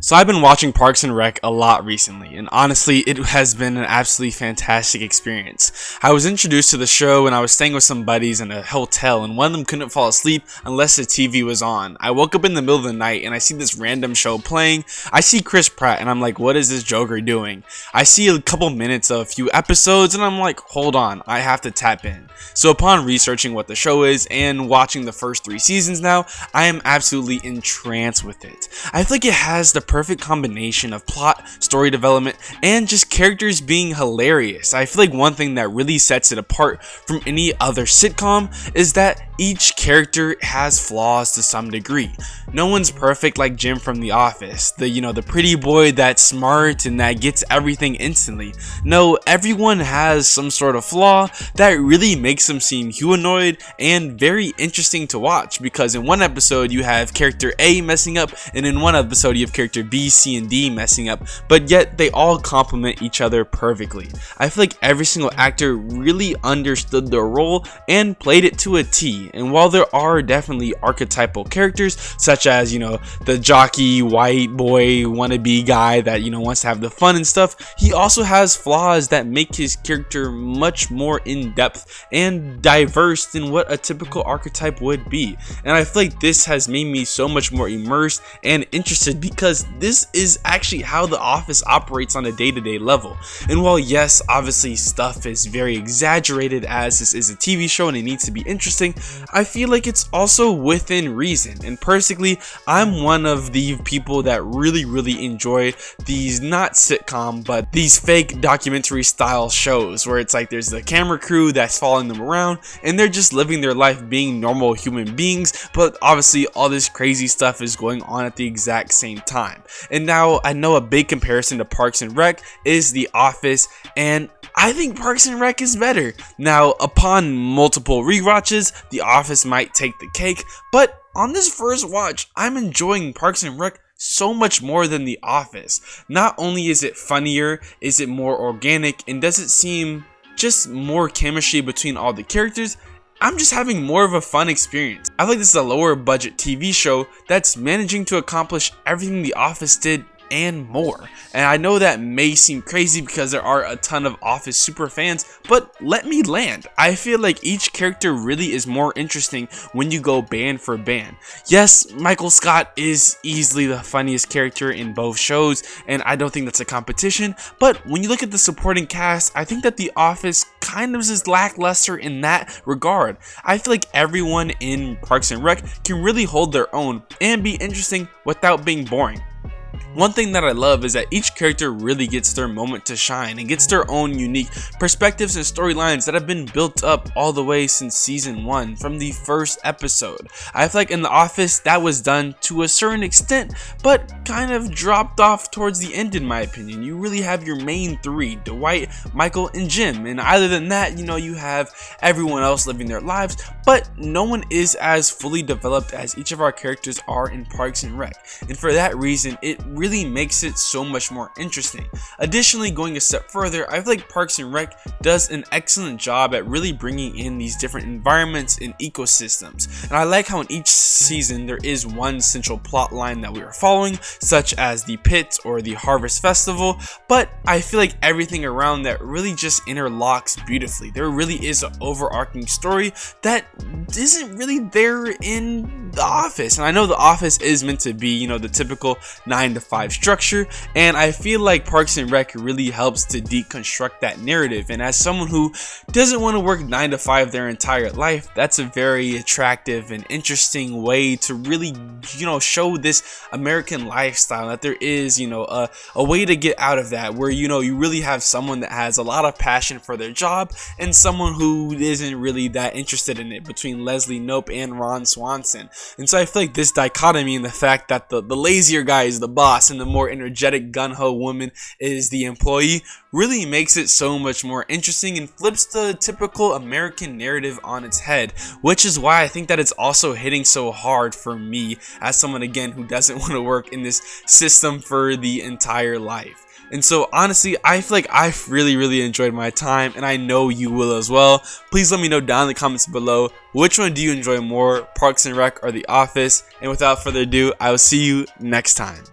So I've been watching Parks and Rec a lot recently, and honestly, it has been an absolutely fantastic experience. I was introduced to the show when I was staying with some buddies in a hotel, and one of them couldn't fall asleep unless the TV was on. I woke up in the middle of the night, and I see this random show playing. I see Chris Pratt, and I'm like, what is this Joker doing? I see a couple minutes of a few episodes, and I'm like, hold on, I have to tap in. So upon researching what the show is, and watching the first 3 seasons now, I am absolutely entranced with it. I feel like it has the perfect combination of plot, story development, and just characters being hilarious. I feel like one thing that really sets it apart from any other sitcom is that each character has flaws to some degree. No one's perfect like Jim from The Office, the pretty boy that's smart and that gets everything instantly. No, everyone has some sort of flaw that really makes them seem humanoid and very interesting to watch, because in one episode you have character A messing up, and in one episode you have character B, C, and D messing up, but yet they all complement each other perfectly. I feel like every single actor really understood their role and played it to a T. And while there are definitely archetypal characters such as, the jockey white boy wannabe guy that wants to have the fun and stuff, he also has flaws that make his character much more in-depth and diverse than what a typical archetype would be. And I feel like this has made me so much more immersed and interested, because this is actually how The Office operates on a day-to-day level. And while yes, obviously stuff is very exaggerated as this is a TV show and it needs to be interesting, I feel like it's also within reason. And personally, I'm one of the people that really enjoy these not sitcom but these fake documentary style shows where it's like there's the camera crew that's following them around and they're just living their life being normal human beings, but obviously all this crazy stuff is going on at the exact same time. And now I know a big comparison to Parks and Rec is The Office, and I think Parks and Rec is better. Now, upon multiple rewatches, The Office might take the cake, but on this first watch, I'm enjoying Parks and Rec so much more than The Office. Not only is it funnier, is it more organic, and does it seem just more chemistry between all the characters, I'm just having more of a fun experience. I feel like this is a lower budget TV show that's managing to accomplish everything The Office did and more. And I know that may seem crazy because there are a ton of Office super fans, but let me land. I feel like each character really is more interesting when you go band for band. Yes, Michael Scott is easily the funniest character in both shows, and I don't think that's a competition, but when you look at the supporting cast, I think that The Office kind of is lackluster in that regard. I feel like everyone in Parks and Rec can really hold their own and be interesting without being boring. One thing that I love is that each character really gets their moment to shine and gets their own unique perspectives and storylines that have been built up all the way since season 1 from the first episode. I feel like in The Office that was done to a certain extent, but kind of dropped off towards the end in my opinion. You really have your main 3, Dwight, Michael, and Jim, and other than that, you have everyone else living their lives, but no one is as fully developed as each of our characters are in Parks and Rec. And for that reason, it really makes it so much more interesting. Additionally, going a step further, I feel like Parks and Rec does an excellent job at really bringing in these different environments and ecosystems. And I like how in each season there is one central plot line that we are following, such as the pit or the Harvest Festival, but I feel like everything around that really just interlocks beautifully. There really is an overarching story that isn't really there in The Office. And I know The Office is meant to be, the typical 9 to 5 structure, and I feel like Parks and Rec really helps to deconstruct that narrative. And as someone who doesn't want to work 9 to 5 their entire life, that's a very attractive and interesting way to really, show this American lifestyle, that there is, a way to get out of that, where, you really have someone that has a lot of passion for their job and someone who isn't really that interested in it, between Leslie Knope and Ron Swanson. And so I feel like this dichotomy and the fact that the lazier guy is the boss and the more energetic gun-ho woman is the employee really makes it so much more interesting and flips the typical American narrative on its head, which is why I think that it's also hitting so hard for me as someone, again, who doesn't want to work in this system for the entire life. And so honestly, I feel like I've really enjoyed my time, and I know you will as well. Please let me know down in the comments below, which one do you enjoy more, Parks and Rec or The Office? And without further ado, I will see you next time.